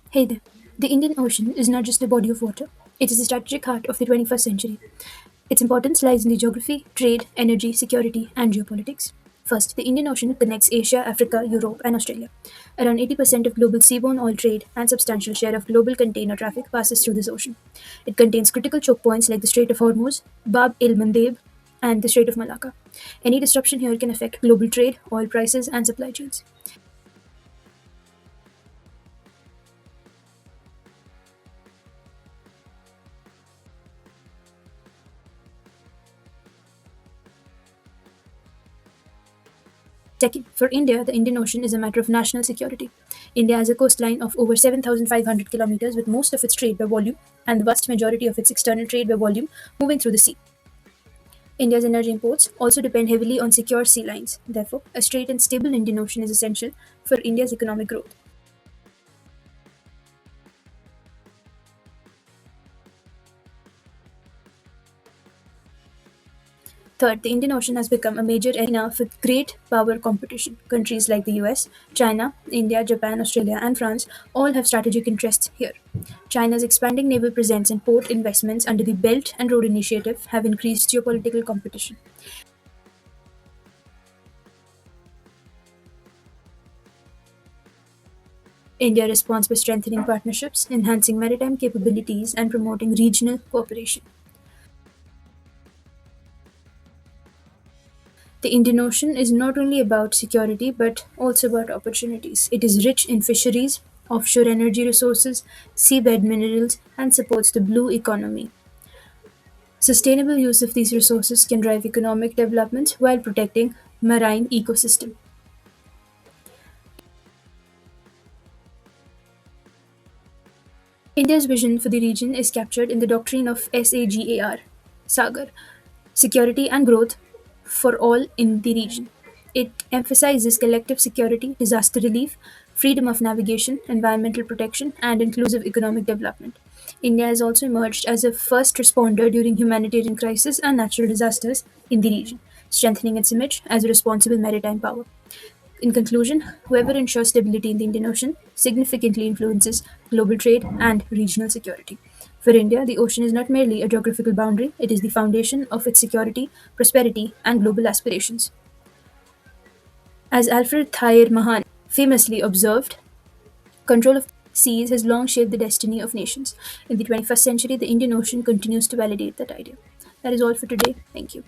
Hey there. The Indian Ocean is not just a body of water, it is the strategic heart of the 21st century. Its importance lies in the geography, trade, energy, security, and geopolitics. First, the Indian Ocean connects Asia, Africa, Europe, and Australia. Around 80% of global seaborne oil trade and substantial share of global container traffic passes through this ocean. It contains critical choke points like the Strait of Hormuz, Bab el Mandeb, and the Strait of Malacca. Any disruption here can affect global trade, oil prices, and supply chains. Second, for India, the Indian Ocean is a matter of national security. India has a coastline of over 7,500 kilometers, with most of its trade by volume and the vast majority of its external trade by volume moving through the sea. India's energy imports also depend heavily on secure sea lines. Therefore, a straight and stable Indian Ocean is essential for India's economic growth. Third, the Indian Ocean has become a major arena for great power competition. Countries like the US, China, India, Japan, Australia, and France all have strategic interests here. China's expanding naval presence and port investments under the Belt and Road Initiative have increased geopolitical competition. India responds by strengthening partnerships, enhancing maritime capabilities, and promoting regional cooperation. The Indian Ocean is not only about security but also about opportunities. It is rich in fisheries, offshore energy resources, seabed minerals, and supports the blue economy. Sustainable use of these resources can drive economic development while protecting marine ecosystem. India's vision for the region is captured in the doctrine of SAGAR, Sagar, security and growth for all in the region. It emphasizes collective security, disaster relief, freedom of navigation, environmental protection, and inclusive economic development. India has also emerged as a first responder during humanitarian crises and natural disasters in the region, strengthening its image as a responsible maritime power. In conclusion, whoever ensures stability in the Indian Ocean significantly influences global trade and regional security. For India, the ocean is not merely a geographical boundary, it is the foundation of its security, prosperity, and global aspirations. As Alfred Thayer Mahan famously observed, control of seas has long shaped the destiny of nations. In the 21st century, the Indian Ocean continues to validate that idea. That is all for today. Thank you.